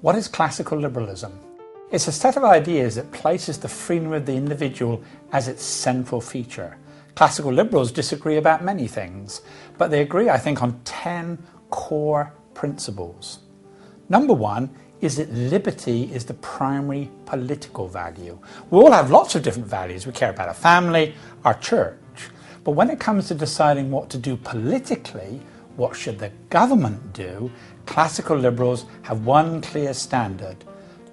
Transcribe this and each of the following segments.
What is classical liberalism? It's a set of ideas that places the freedom of the individual as its central feature. Classical liberals disagree about many things, but they agree, I think, on 10 core principles. Number one is that liberty is the primary political value. We all have lots of different values. We care about our family, our church. But when it comes to deciding what to do politically, what should the government do, classical liberals have one clear standard.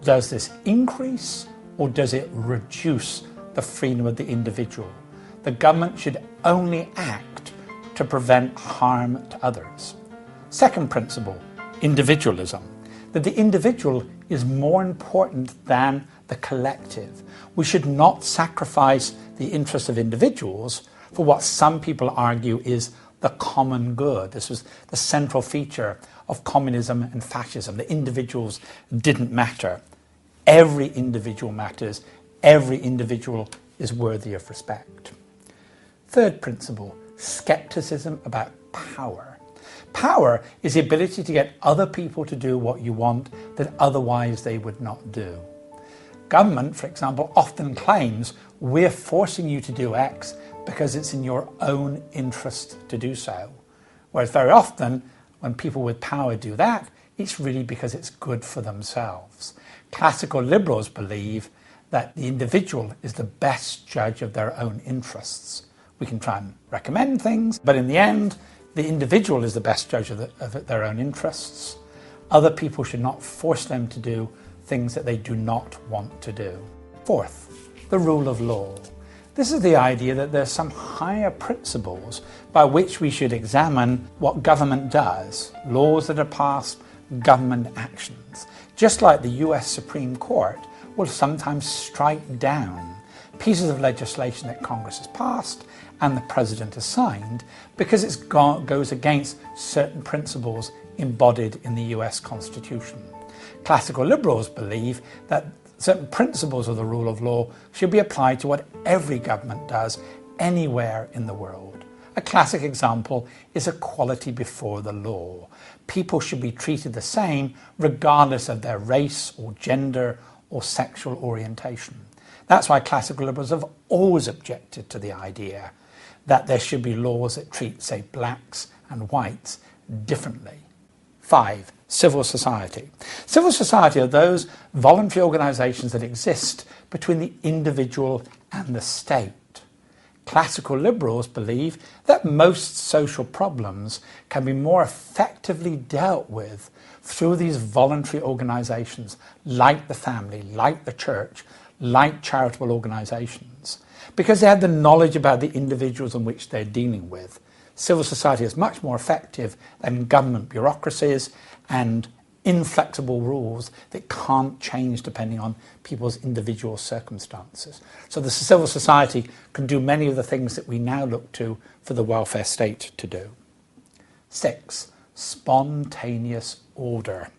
Does this increase or does it reduce the freedom of the individual? The government should only act to prevent harm to others. Second principle, individualism. That the individual is more important than the collective. We should not sacrifice the interests of individuals for what some people argue is the common good. This was the central feature of communism and fascism. The individuals didn't matter. Every individual matters. Every individual is worthy of respect. Third principle, skepticism about power. Power is the ability to get other people to do what you want that otherwise they would not do. Government, for example, often claims we're forcing you to do X because it's in your own interest to do so. Whereas very often, when people with power do that, it's really because it's good for themselves. Classical liberals believe that the individual is the best judge of their own interests. We can try and recommend things, but in the end, the individual is the best judge of their own interests. Other people should not force them to do things that they do not want to do. Fourth, the rule of law. This is the idea that there's some higher principles by which we should examine what government does, laws that are passed, government actions. Just like the US Supreme Court will sometimes strike down pieces of legislation that Congress has passed and the President has signed because it goes against certain principles embodied in the US Constitution. Classical liberals believe that certain principles of the rule of law should be applied to what every government does anywhere in the world. A classic example is equality before the law. People should be treated the same regardless of their race or gender or sexual orientation. That's why classical liberals have always objected to the idea that there should be laws that treat, say, blacks and whites differently. 5. Civil society. Civil society are those voluntary organisations that exist between the individual and the state. Classical liberals believe that most social problems can be more effectively dealt with through these voluntary organisations like the family, like the church, like charitable organisations, because they have the knowledge about the individuals in which they're dealing with. Civil society is much more effective than government bureaucracies and inflexible rules that can't change depending on people's individual circumstances. So the civil society can do many of the things that we now look to for the welfare state to do. 6. Spontaneous order.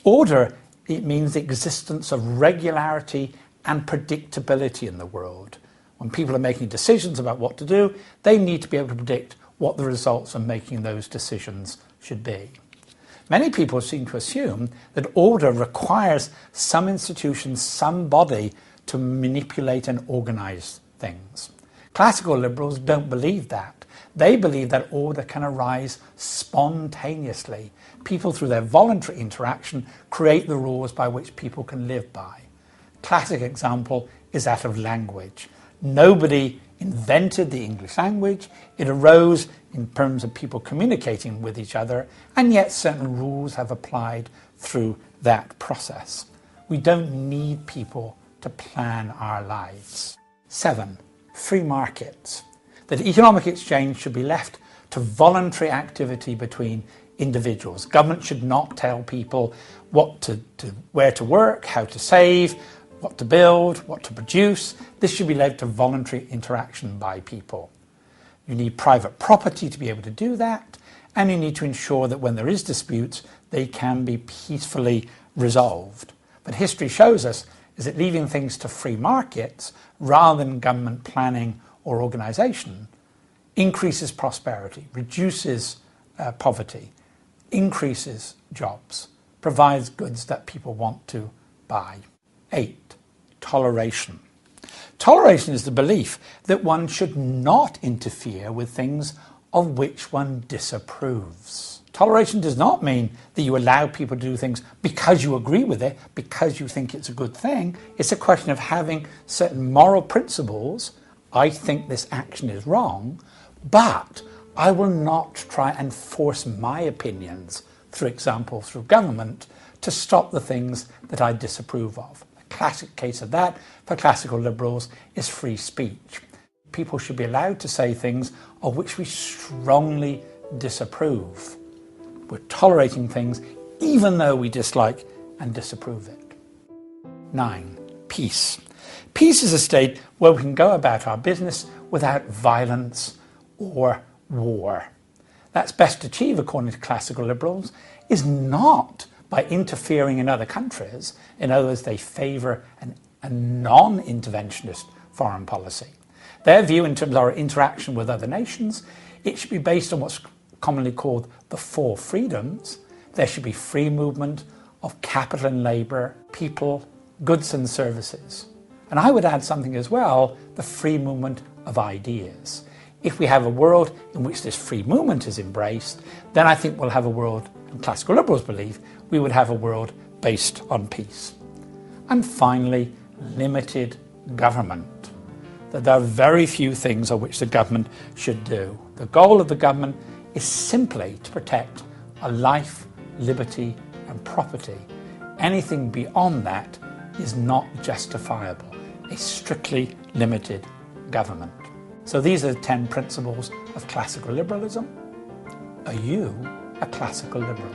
Order, it means the existence of regularity and predictability in the world. When people are making decisions about what to do, they need to be able to predict what the results of making those decisions should be. Many people seem to assume that order requires some institution, some body to manipulate and organise things. Classical liberals don't believe that. They believe that order can arise spontaneously. People, through their voluntary interaction, create the rules by which people can live by. Classic example is that of language. Nobody invented the English language. It arose in terms of people communicating with each other, and yet certain rules have applied through that process. We don't need people to plan our lives. 7. Free markets. That economic exchange should be left to voluntary activity between individuals. Government should not tell people where to work, how to save, what to build, what to produce. This should be led to voluntary interaction by people. You need private property to be able to do that, and you need to ensure that when there is disputes, they can be peacefully resolved. But history shows us is that leaving things to free markets rather than government planning or organisation increases prosperity, reduces poverty, increases jobs. provides goods that people want to buy. 8. Toleration. Toleration is the belief that one should not interfere with things of which one disapproves. Toleration does not mean that you allow people to do things because you agree with it, because you think it's a good thing. It's a question of having certain moral principles. I think this action is wrong, but I will not try and force my opinions, for example, through government, to stop the things that I disapprove of. A classic case of that for classical liberals is free speech. People should be allowed to say things of which we strongly disapprove. We're tolerating things even though we dislike and disapprove it. 9. Peace. Peace is a state where we can go about our business without violence or war. That's best achieved, according to classical liberals, is not by interfering in other countries. In other words, they favour a non-interventionist foreign policy. Their view in terms of our interaction with other nations, it should be based on what's commonly called the 4 freedoms. There should be free movement of capital and labour, people, goods and services. And I would add something as well, the free movement of ideas. If we have a world in which this free movement is embraced, then I think we'll have a world, and classical liberals believe, we would have a world based on peace. And finally, limited government. That there are very few things on which the government should do. The goal of the government is simply to protect a life, liberty and property. Anything beyond that is not justifiable. A strictly limited government. So these are the 10 principles of classical liberalism. Are you a classical liberal?